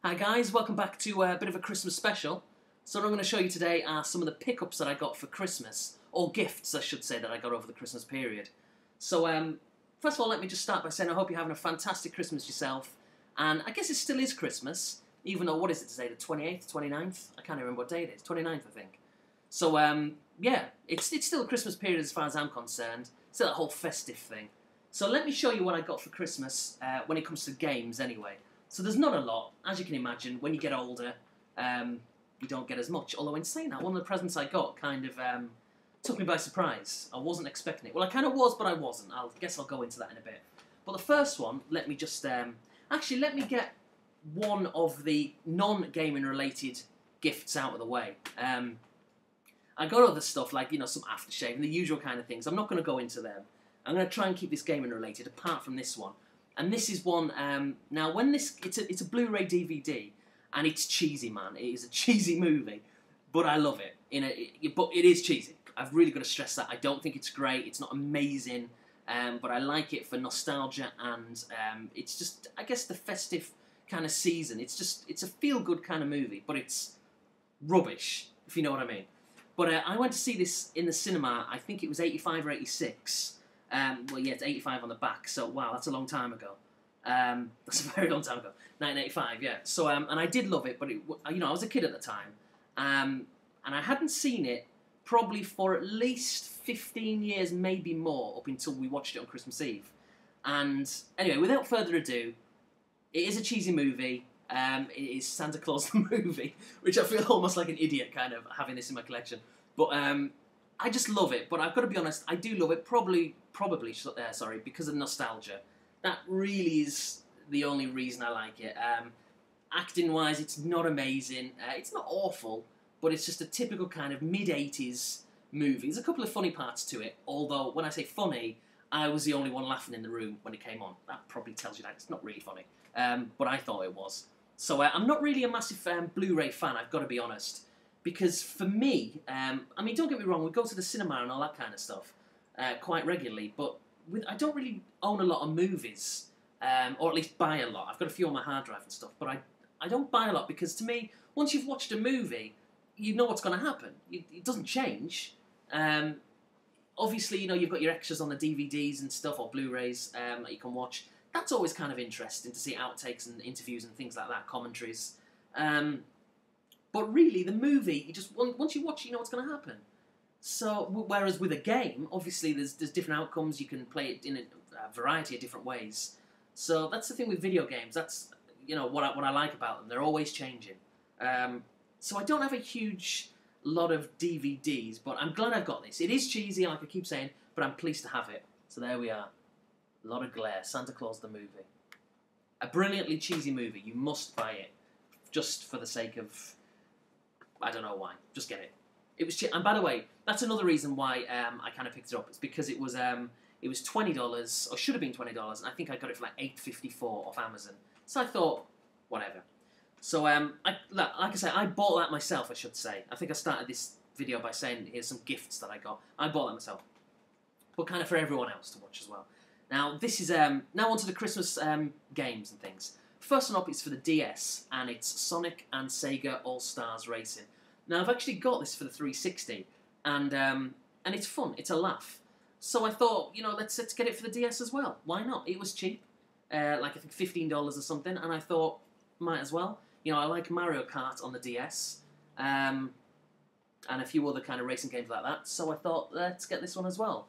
Hi guys, welcome back to a bit of a Christmas special. So what I'm going to show you today are some of the pickups that I got for Christmas, or gifts I should say, that I got over the Christmas period. So first of all, let me just start by saying I hope you're having a fantastic Christmas yourself, and I guess it still is Christmas, even though, what is it today, the 28th, 29th? I can't remember what day it is, 29th I think. So yeah, it's still a Christmas period as far as I'm concerned, still that whole festive thing. So let me show you what I got for Christmas when it comes to games anyway. So there's not a lot, as you can imagine. When you get older, you don't get as much. Although in saying that, one of the presents I got kind of took me by surprise. I wasn't expecting it. Well, I kind of was, but I wasn't. I guess I'll go into that in a bit. But the first one, let me just... actually, let me get one of the non-gaming related gifts out of the way. I got other stuff like, you know, some aftershave and the usual kind of things. I'm not going to go into them. I'm going to try and keep this gaming related, apart from this one. And this is one, now when this, it's a Blu-Ray DVD, and it's cheesy, man. It is a cheesy movie, but I love it. But it is cheesy. I've really got to stress that. I don't think it's great, it's not amazing, but I like it for nostalgia, and it's just, I guess, the festive kind of season. It's a feel-good kind of movie, but it's rubbish, if you know what I mean. But I went to see this in the cinema, I think it was 85 or 86. Well, yeah, it's 85 on the back, so wow, that's a long time ago. That's a very long time ago. 1985, yeah. So, and I did love it, but you know, I was a kid at the time, and I hadn't seen it probably for at least 15 years, maybe more, up until we watched it on Christmas Eve. And anyway, without further ado, it is a cheesy movie. It is Santa Claus the movie, which I feel almost like an idiot kind of having this in my collection. But I just love it, but I've got to be honest, I do love it probably, sorry, because of nostalgia. That really is the only reason I like it. Acting-wise, it's not amazing. It's not awful, but it's just a typical kind of mid-80s movie. There's a couple of funny parts to it, although when I say funny, I was the only one laughing in the room when it came on. That probably tells you that it's not really funny, but I thought it was. So I'm not really a massive Blu-ray fan, I've got to be honest. Because for me, I mean, don't get me wrong, we go to the cinema and all that kind of stuff quite regularly, but I don't really own a lot of movies, or at least buy a lot. I've got a few on my hard drive and stuff, but I don't buy a lot because to me, once you've watched a movie, you know what's going to happen. It doesn't change. Obviously, you know, you've got your extras on the DVDs and stuff, or Blu-rays that you can watch. That's always kind of interesting to see outtakes and interviews and things like that, commentaries. But really, the movie, you just once you watch it, you know what's going to happen. So, whereas with a game, obviously there's different outcomes. You can play it in a variety of different ways. So that's the thing with video games. That's, you know, what I like about them. They're always changing. So I don't have a huge lot of DVDs, but I'm glad I've got this. It is cheesy, like I keep saying, but I'm pleased to have it. So there we are. A lot of glare. Santa Claus the movie. A brilliantly cheesy movie. You must buy it, just for the sake of... I don't know why. Just get it. It was cheap. And by the way, that's another reason why I kind of picked it up. It's because it was $20, or should have been $20, and I think I got it for like $8.54 off Amazon. So I thought, whatever. So like I said, I bought that myself, I should say. I think I started this video by saying here's some gifts that I got. I bought that myself, but kind of for everyone else to watch as well. Now this is now onto the Christmas games and things. First one up is for the DS, and it's Sonic and Sega All-Stars Racing. Now, I've actually got this for the 360, and it's fun. It's a laugh. So I thought, you know, let's get it for the DS as well. Why not? It was cheap, like I think $15 or something, and I thought, might as well. You know, I like Mario Kart on the DS, and a few other kind of racing games like that, so I thought, let's get this one as well.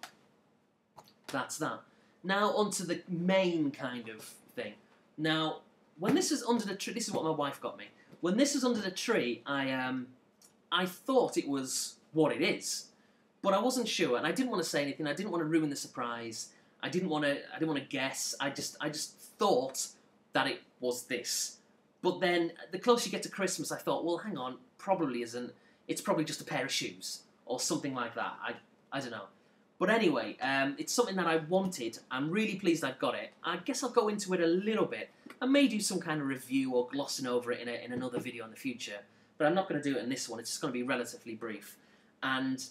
That's that. Now, onto the main kind of thing. Now... when this was under the tree, this is what my wife got me. When this was under the tree, I thought it was what it is, but I wasn't sure, and I didn't want to say anything. I didn't want to ruin the surprise. I didn't want to guess. I just thought that it was this. But then, the closer you get to Christmas, I thought, well, hang on, probably isn't. It's probably just a pair of shoes or something like that. I don't know. But anyway, it's something that I wanted. I'm really pleased I've got it. I guess I'll go into it a little bit. I may do some kind of review or glossing over it in another video in the future. But I'm not going to do it in this one. It's just going to be relatively brief. And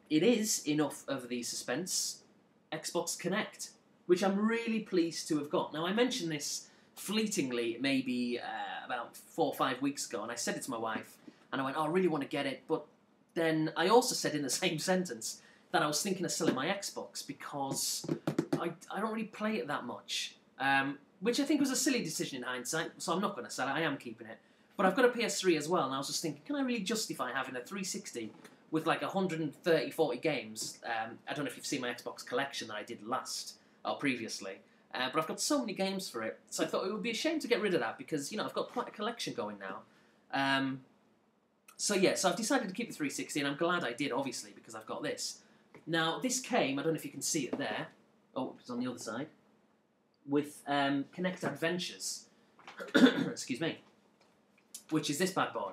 it is, enough of the suspense, Xbox Kinect, which I'm really pleased to have got. Now, I mentioned this fleetingly maybe about 4 or 5 weeks ago, and I said it to my wife, and I went, oh, I really want to get it, but then I also said in the same sentence that I was thinking of selling my Xbox because I don't really play it that much, which I think was a silly decision in hindsight, so I'm not going to sell it, I am keeping it. But I've got a PS3 as well, and I was just thinking, can I really justify having a 360 with like 130, 40 games? I don't know if you've seen my Xbox collection that I did previously, but I've got so many games for it, so I thought it would be a shame to get rid of that because, you know, I've got quite a collection going now. So yeah, so I've decided to keep the 360, and I'm glad I did, obviously, because I've got this. Now, this came, I don't know if you can see it there, oh, it's on the other side, with Kinect Adventures, excuse me, which is this bad boy.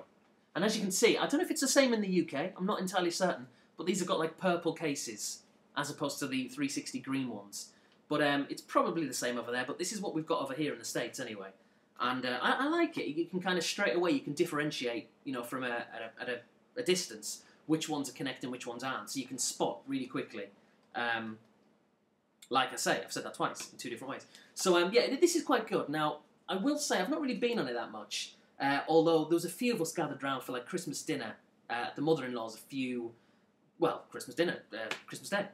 And as you can see, I don't know if it's the same in the UK, I'm not entirely certain, but these have got like purple cases, as opposed to the 360 green ones. But it's probably the same over there, but this is what we've got over here in the States anyway. And I like it. You can kind of straight away, you can differentiate, you know, from at a distance, which ones are Kinect and which ones aren't. So you can spot really quickly. Like I say, I've said that twice in 2 different ways. So yeah, this is quite good. Now, I will say I've not really been on it that much, although there was a few of us gathered round for like Christmas dinner at the mother-in-law's Christmas dinner, Christmas Day.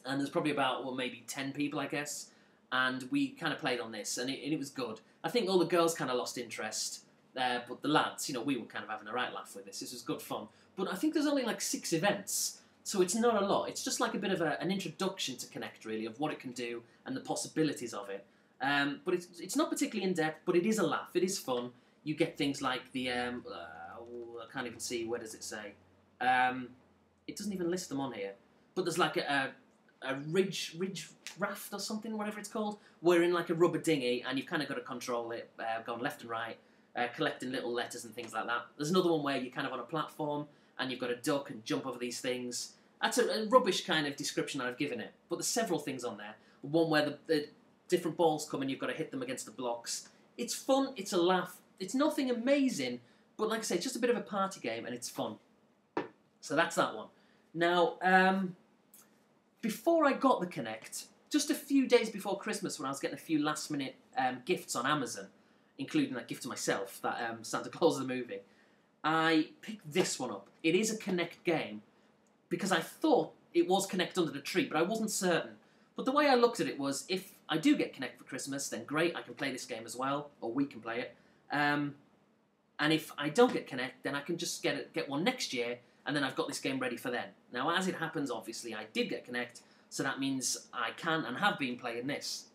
And there's probably about, well, maybe 10 people, I guess. And we kind of played on this, and it was good. I think all the girls kind of lost interest, but the lads, you know, we were kind of having a right laugh with this. This was good fun. But I think there's only like 6 events, so it's not a lot. It's just like a bit of an introduction to Kinect, really, of what it can do and the possibilities of it. But it's not particularly in-depth, but it is a laugh. It is fun. You get things like the... I can't even see, where does it say? It doesn't even list them on here. But there's like a ridge raft or something, whatever it's called. We're in like a rubber dinghy, and you've kind of got to control it, going left and right, collecting little letters and things like that. There's another one where you're kind of on a platform, and you've got to duck and jump over these things. That's a rubbish kind of description that I've given it, but there's several things on there. One where the different balls come and you've got to hit them against the blocks. It's fun, it's a laugh, it's nothing amazing, but like I say, it's just a bit of a party game, and it's fun. So that's that one. Now, before I got the Kinect, just a few days before Christmas, when I was getting a few last-minute gifts on Amazon, including that gift to myself, that Santa Claus the movie, I picked this one up. It is a Kinect game, because I thought it was Kinect under the tree, but I wasn't certain. But the way I looked at it was, if I do get Kinect for Christmas, then great, I can play this game as well, or we can play it. And if I don't get Kinect, then I can just get one next year, and then I've got this game ready for then. Now, as it happens, obviously, I did get Kinect, so that means I can and have been playing this.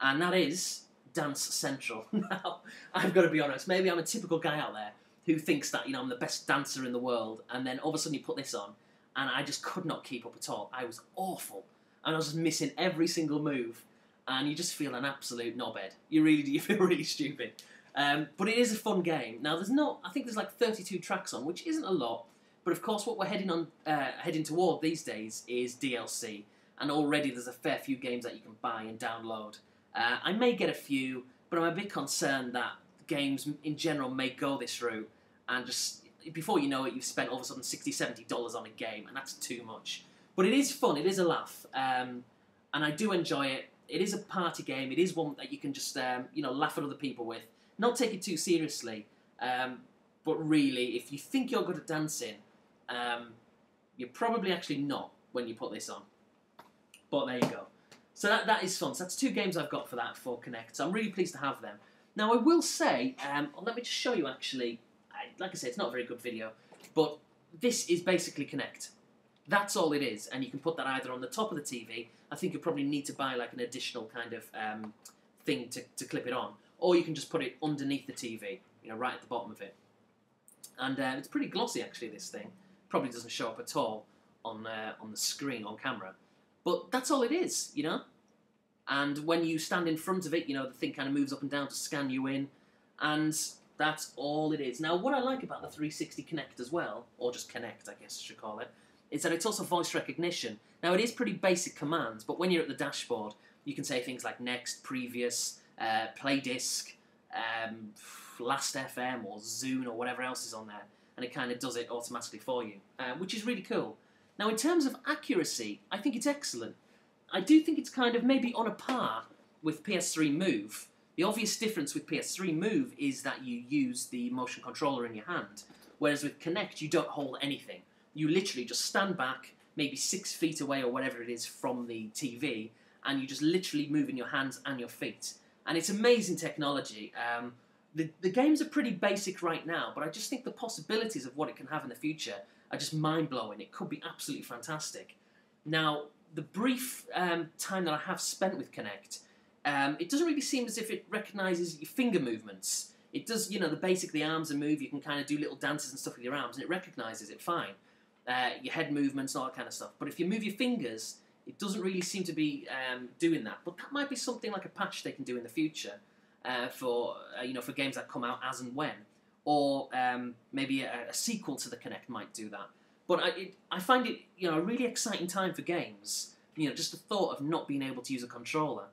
And that is Dance Central. Now, I've got to be honest, maybe I'm a typical guy out there who thinks that, you know, I'm the best dancer in the world, and then all of a sudden you put this on, and I just could not keep up at all. I was awful, and I was just missing every single move, and you just feel an absolute knobhead. You feel really stupid. But it is a fun game. Now, I think there's like 32 tracks on, which isn't a lot, but of course what we're heading toward these days is DLC, and already there's a fair few games that you can buy and download. I may get a few, but I'm a bit concerned that games in general may go this route, and just before you know it, you've spent all of a sudden $60, $70 on a game, and that's too much. But it is fun, it is a laugh, and I do enjoy it. It is a party game, it is one that you can just laugh at other people with. Not take it too seriously, but really, if you think you're good at dancing, you're probably actually not when you put this on. But there you go. So that is fun. So that's 2 games I've got for Kinect. So I'm really pleased to have them. Now I will say, let me just show you actually, like I said, it's not a very good video, but this is basically Kinect. That's all it is, and you can put that either on the top of the TV. I think you probably need to buy like an additional kind of thing to clip it on, or you can just put it underneath the TV, you know, right at the bottom of it. And it's pretty glossy actually, this thing. Probably doesn't show up at all on the screen, on camera. But that's all it is, you know? And when you stand in front of it, you know, the thing kind of moves up and down to scan you in, and that's all it is. Now, what I like about the 360 Kinect as well, or just Kinect, I guess I should call it, is that it's also voice recognition. Now, it is pretty basic commands, but when you're at the dashboard, you can say things like next, previous, play disc, last FM, or Zune, or whatever else is on there, and it kind of does it automatically for you, which is really cool. Now, in terms of accuracy, I think it's excellent. I do think it's kind of maybe on a par with PS3 Move, The obvious difference with PS3 Move is that you use the motion controller in your hand, whereas with Kinect you don't hold anything. You literally just stand back, maybe 6 feet away or whatever it is from the TV, and you just literally move in your hands and your feet. And it's amazing technology. The games are pretty basic right now, but I just think the possibilities of what it can have in the future are just mind-blowing. It could be absolutely fantastic. Now, the brief time that I have spent with Kinect, it doesn't really seem as if it recognises your finger movements. It does, you know, the arms are move, you can kind of do little dances and stuff with your arms, and it recognises it fine. Your head movements and all that kind of stuff. But if you move your fingers, it doesn't really seem to be doing that. But that might be something like a patch they can do in the future for games that come out as and when. Or maybe a sequel to the Kinect might do that. But I find it, you know, a really exciting time for games. You know, just the thought of not being able to use a controller.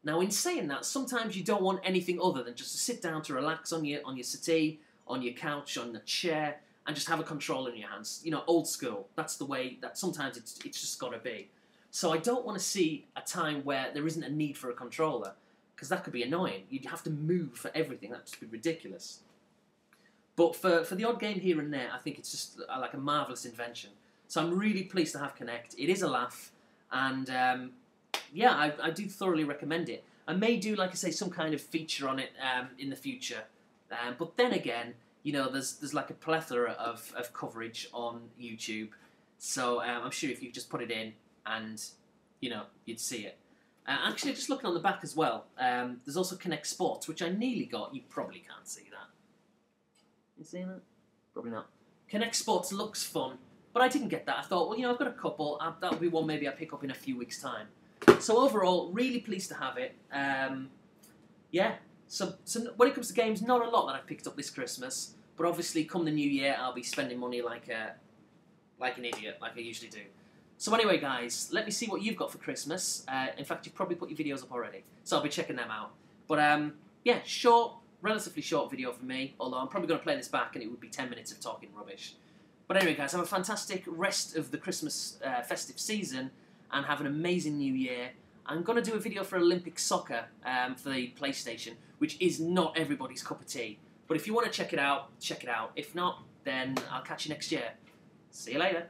Now, in saying that, sometimes you don't want anything other than just to sit down to relax on your settee, on your couch, on a chair, and just have a controller in your hands. You know, old school. That's the way that sometimes it's just got to be. So I don't want to see a time where there isn't a need for a controller, because that could be annoying. You'd have to move for everything. That'd just be ridiculous. But for the odd game here and there, I think it's just like a marvellous invention. So I'm really pleased to have Kinect. It is a laugh, and yeah, I do thoroughly recommend it. I may do, like I say, some kind of feature on it in the future. But then again, you know, there's like a plethora of coverage on YouTube. So I'm sure if you just put it in and, you know, you'd see it. Actually, just looking on the back as well, there's also Kinect Sports, which I nearly got. You probably can't see that. You see that? Probably not. Kinect Sports looks fun, but I didn't get that. I thought, well, you know, I've got a couple. That'll be one maybe I pick up in a few weeks' time. So overall, really pleased to have it. Yeah. So when it comes to games, not a lot that I've picked up this Christmas, but obviously come the new year, I'll be spending money like an idiot, like I usually do. So anyway, guys, let me see what you've got for Christmas. In fact, you've probably put your videos up already, so I'll be checking them out. But yeah, relatively short video for me, although I'm probably going to play this back and it would be 10 minutes of talking rubbish. But anyway, guys, have a fantastic rest of the Christmas festive season, and have an amazing new year. I'm going to do a video for Olympic soccer for the PlayStation, which is not everybody's cup of tea. But if you want to check it out, check it out. If not, then I'll catch you next year. See you later.